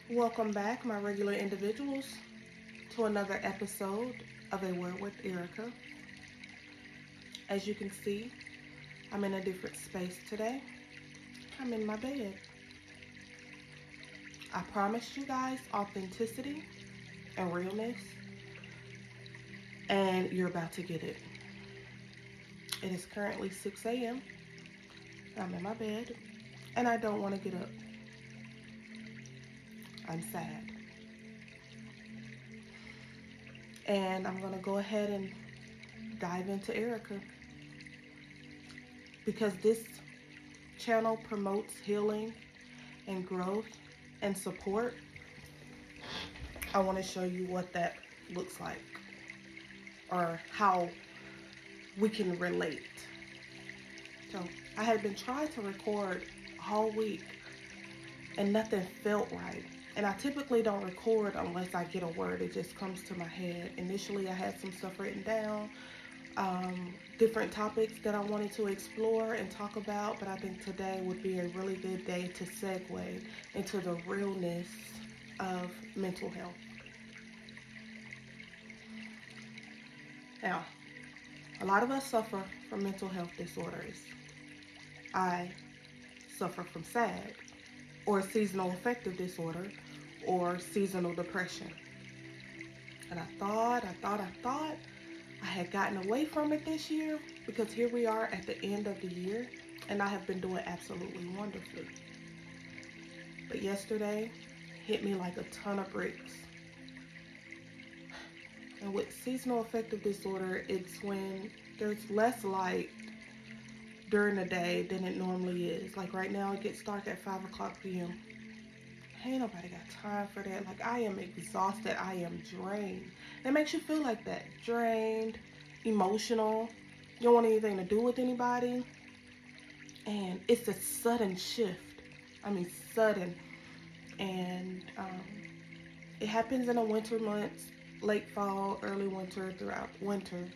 Welcome back, my regular individuals, to another episode of A Word with Erica. As you can see, I'm in a different space today. I'm in my bed. I promised you guys authenticity and realness, and you're about to get it. It is currently 6 a.m. I'm in my bed, and I don't want to get up. I'm sad. And I'm going to go ahead and dive into Erica because this channel promotes healing and growth and support. I want to show you what that looks like or how we can relate. So I had been trying to record all week and nothing felt right. And I typically don't record unless I get a word. It just comes to my head. Initially, I had some stuff written down, different topics that I wanted to explore and talk about. But I think today would be a really good day to segue into the realness of mental health. Now, a lot of us suffer from mental health disorders. I suffer from SAD, or seasonal affective disorder, or seasonal depression. And I thought I had gotten away from it this year because here we are at the end of the year and I have been doing absolutely wonderfully. But yesterday hit me like a ton of bricks. And with seasonal affective disorder, it's when there's less light during the day than it normally is. Like right now, it gets dark at 5 o'clock p.m. Ain't nobody got time for that. Like, I am exhausted. I am drained. It makes you feel like that. Drained, emotional. You don't want anything to do with anybody. And it's a sudden shift. I mean, sudden. And it happens in the winter months, late fall, early winter, throughout winter.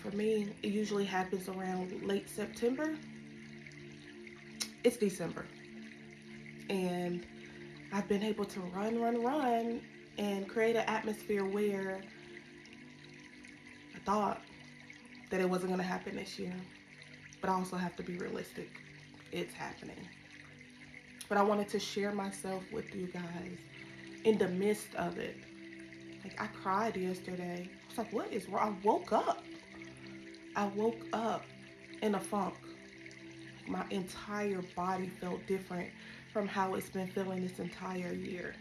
For me, it usually happens around late September. It's December. And I've been able to run, and create an atmosphere where I thought that it wasn't going to happen this year. But I also have to be realistic. It's happening. But I wanted to share myself with you guys in the midst of it. Like, I cried yesterday. I was like, what is wrong? I woke up. In a funk. My entire body felt different from how it's been feeling this entire year.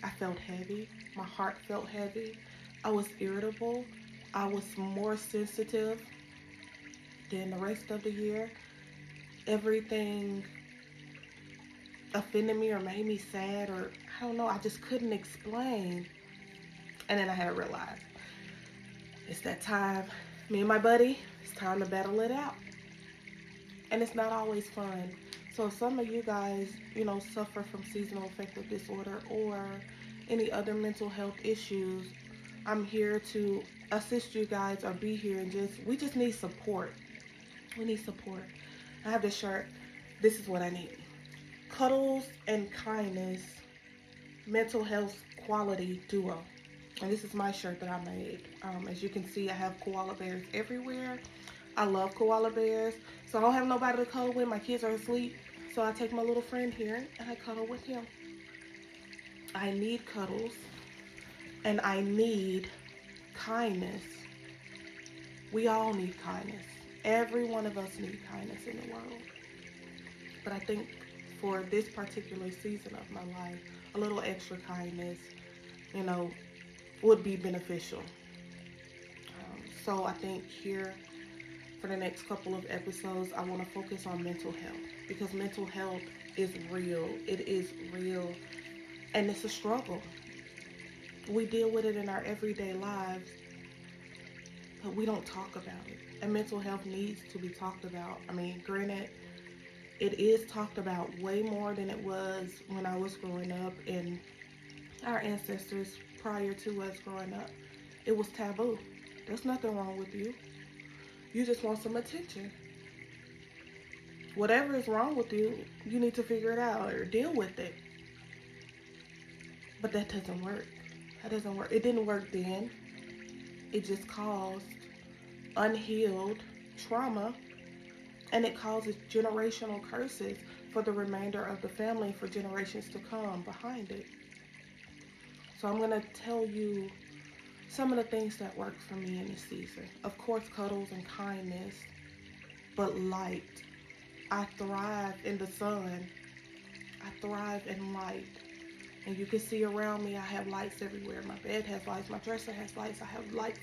I felt heavy. My heart felt heavy. I was irritable. I was more sensitive than the rest of the year. Everything offended me or made me sad, or I don't know. I just couldn't explain. And then I had to realize it's that time. Me and my buddy, it's time to battle it out. And it's not always fun. So if some of you guys, suffer from seasonal affective disorder or any other mental health issues, I'm here to assist you guys or be here and we just need support. We need support. I have this shirt. This is what I need. Cuddles and Kindness Mental Health Quality Duo. And this is my shirt that I made. As you can see, I have koala bears everywhere. I love koala bears. So I don't have nobody to cuddle with. My kids are asleep. So I take my little friend here and I cuddle with him. I need cuddles and I need kindness. We all need kindness. Every one of us need kindness in the world. But I think for this particular season of my life, a little extra kindness, would be beneficial. So I think here for the next couple of episodes, I want to focus on mental health because mental health is real. It is real and it's a struggle. We deal with it in our everyday lives, but we don't talk about it. And mental health needs to be talked about. I mean, granted, it is talked about way more than it was when I was growing up and our ancestors prior to us growing up. It was taboo. There's nothing wrong with you. You just want some attention. Whatever is wrong with you, you need to figure it out or deal with it. But that doesn't work. That doesn't work. It didn't work then. It just caused unhealed trauma, and it causes generational curses for the remainder of the family for generations to come behind it. So I'm going to tell you some of the things that worked for me in this season. Of course, cuddles and kindness, but light. I thrive in the sun. I thrive in light. And you can see around me, I have lights everywhere. My bed has lights. My dresser has lights. I have lights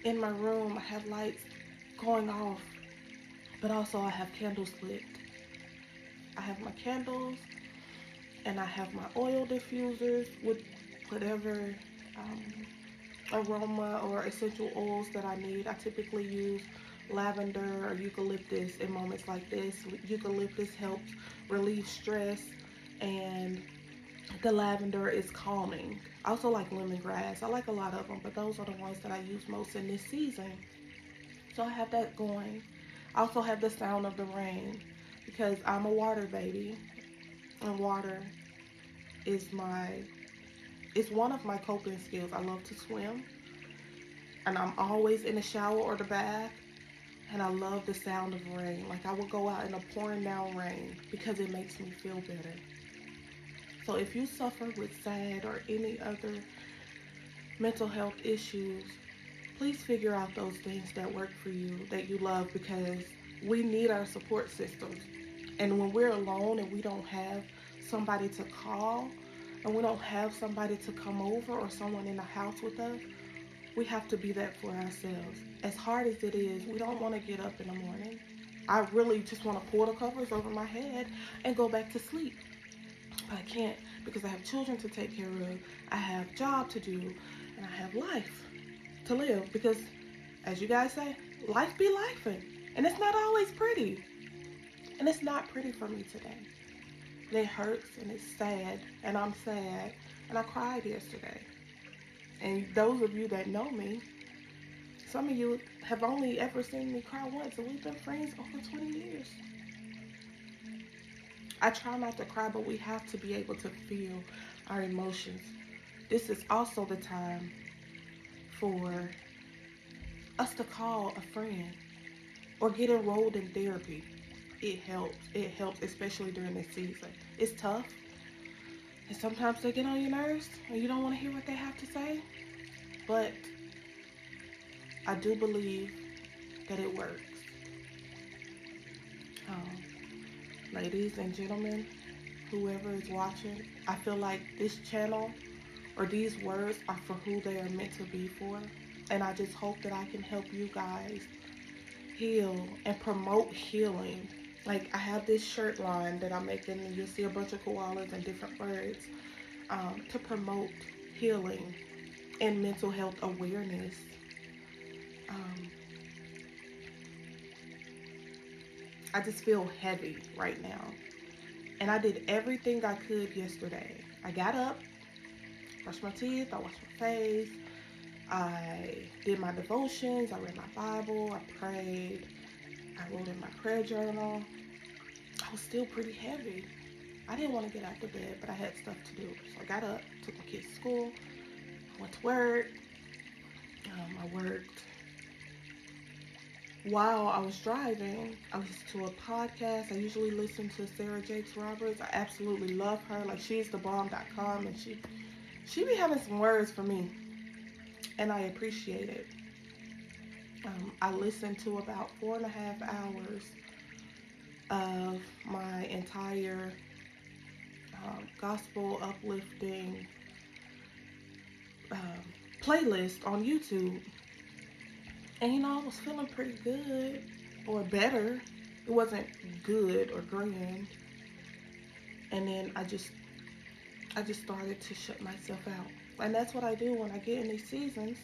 in my room. I have lights going off. But also I have candles lit. I have my candles, and I have my oil diffusers with whatever aroma or essential oils that I need. I typically use lavender or eucalyptus in moments like this. Eucalyptus helps relieve stress, and the lavender is calming. I also like lemongrass. I like a lot of them, but those are the ones that I use most in this season. So I have that going. I also have the sound of the rain because I'm a water baby, and water is it's one of my coping skills. I love to swim, and I'm always in the shower or the bath, and I love the sound of rain. Like, I will go out in the pouring down rain because it makes me feel better. So if you suffer with SAD or any other mental health issues, please figure out those things that work for you, that you love, because we need our support systems. And when we're alone and we don't have somebody to call, and we don't have somebody to come over or someone in the house with us, we have to be that for ourselves. As hard as it is, we don't want to get up in the morning. I really just want to pull the covers over my head and go back to sleep. But I can't, because I have children to take care of, I have a job to do, and I have life to live. Because, as you guys say, life be lifing. And it's not always pretty. And it's not pretty for me today. And it hurts, and it's sad, and I'm sad, and I cried yesterday. And those of you that know me, some of you have only ever seen me cry once, and we've been friends over 20 years. I try not to cry, but we have to be able to feel our emotions. This is also the time for us to call a friend or get enrolled in therapy. It helps. It helps, especially during this season. It's tough, and sometimes they get on your nerves, and you don't want to hear what they have to say. But I do believe that it works. Ladies and gentlemen, whoever is watching, I feel like this channel or these words are for who they are meant to be for. And I just hope that I can help you guys heal and promote healing. Like, I have this shirt line that I'm making, and you'll see a bunch of koalas and different birds to promote healing and mental health awareness. I just feel heavy right now. And I did everything I could yesterday. I got up, brushed my teeth, I washed my face, I did my devotions, I read my Bible, I prayed, I wrote in my prayer journal. I was still pretty heavy. I didn't want to get out of bed, but I had stuff to do. So I got up, took my kids to school, I went to work. I worked. While I was driving, I listened to a podcast. I usually listen to Sarah Jakes Roberts. I absolutely love her. Like, she's the bomb.com, and she be having some words for me, and I appreciate it. I listened to about 4.5 hours of my entire gospel uplifting playlist on YouTube. And I was feeling pretty good, or better. It wasn't good or grand. And then I just started to shut myself out. And that's what I do when I get in these seasons.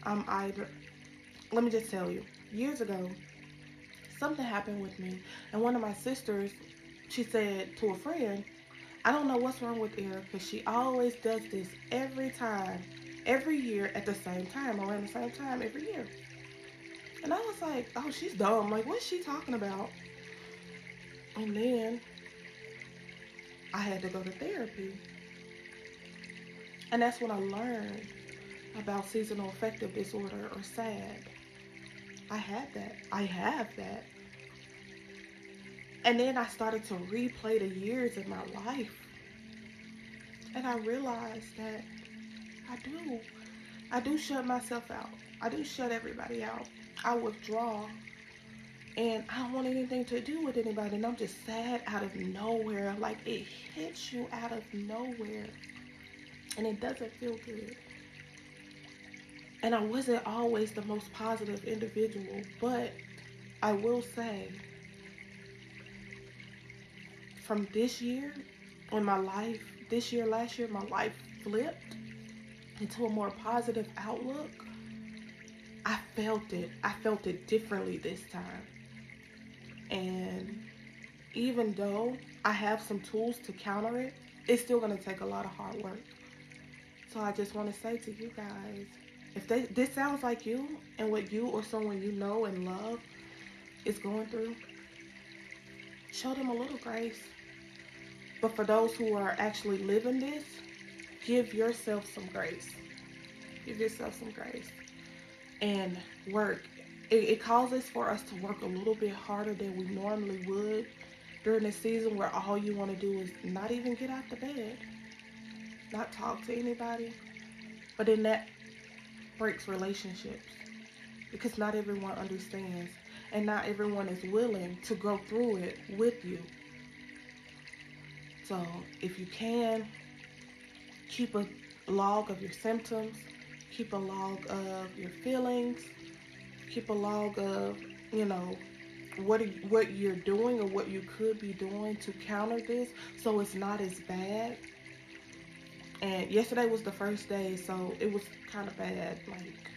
I'm either, let me just tell you, years ago, something happened with me. And one of my sisters, she said to a friend, I don't know what's wrong with Erica. She always does this every year at the same time, around the same time every year. And I was like, oh, she's dumb. Like, what's she talking about? And then I had to go to therapy. And that's when I learned about seasonal affective disorder, or SAD. I had that. I have that. And then I started to replay the years in my life. And I realized that I do. I do shut myself out. I do shut everybody out. I withdraw. And I don't want anything to do with anybody. And I'm just sad out of nowhere. Like, it hits you out of nowhere. And it doesn't feel good. And I wasn't always the most positive individual. But I will say, from this year, when my life, this year, last year, my life flipped into a more positive outlook. I felt it. I felt it differently this time. And even though I have some tools to counter it, it's still going to take a lot of hard work. So I just want to say to you guys, if this sounds like you and what you or someone you know and love is going through, show them a little grace. But for those who are actually living this, give yourself some grace. Give yourself some grace. And work. It causes for us to work a little bit harder than we normally would during a season where all you want to do is not even get out the bed, not talk to anybody. But then that breaks relationships, because not everyone understands and not everyone is willing to go through it with you. So if you can, keep a log of your symptoms, keep a log of your feelings, keep a log of, what you're doing or what you could be doing to counter this, so it's not as bad. And yesterday was the first day, so it was kind of bad. Like,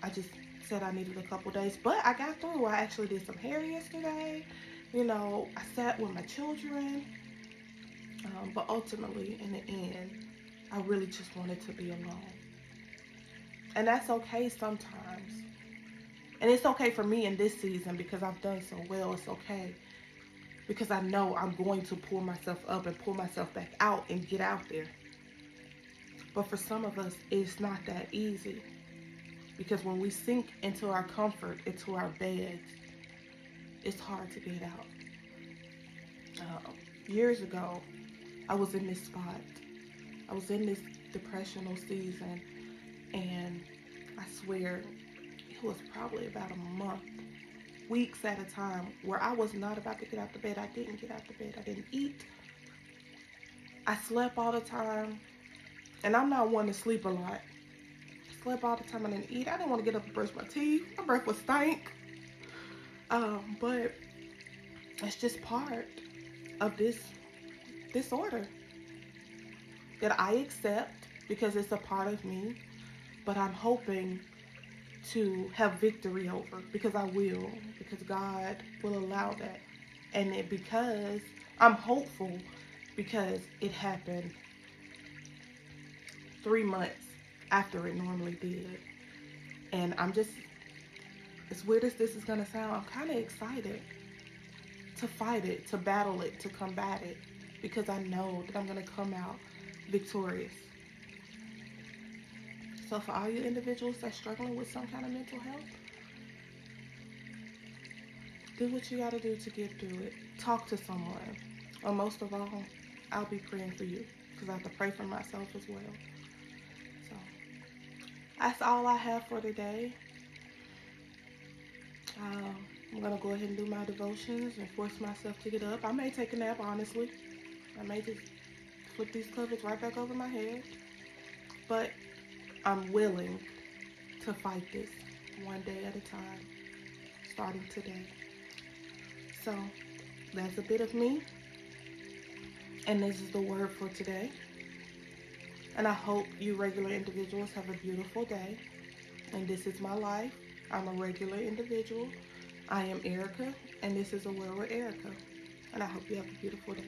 I just said I needed a couple days, but I got through. I actually did some hair yesterday. I sat with my children. But ultimately, in the end, I really just wanted to be alone. And that's okay sometimes. And it's okay for me in this season because I've done so well. It's okay because I know I'm going to pull myself up and pull myself back out and get out there. But for some of us, it's not that easy, because when we sink into our comfort, into our beds, it's hard to get out. Years ago, I was in this spot. I was in this depressional season, and I swear it was probably about a month, weeks at a time, where I was not about to get out the bed. I didn't get out the bed. I didn't eat. I slept all the time, and I'm not one to sleep a lot. I slept all the time. I didn't eat. I didn't want to get up and brush my teeth. My breath was stank. But it's just part of this disorder that I accept because it's a part of me, but I'm hoping to have victory over, because I will, because God will allow that. And because I'm hopeful, because it happened 3 months after it normally did. And I'm just, as weird as this is going to sound, I'm kind of excited to fight it, to battle it, to combat it, because I know that I'm going to come out victorious. So for all you individuals that's struggling with some kind of mental health, do what you got to do to get through it. Talk to someone. Or most of all, I'll be praying for you, because I have to pray for myself as well. So that's all I have for today. I'm going to go ahead and do my devotions and force myself to get up. I may take a nap, honestly. I may just flip these covers right back over my head. But I'm willing to fight this one day at a time, starting today. So that's a bit of me. And this is the word for today. And I hope you regular individuals have a beautiful day. And this is my life. I'm a regular individual. I am Erica, and this is A Word with Erica. And I hope you have a beautiful day.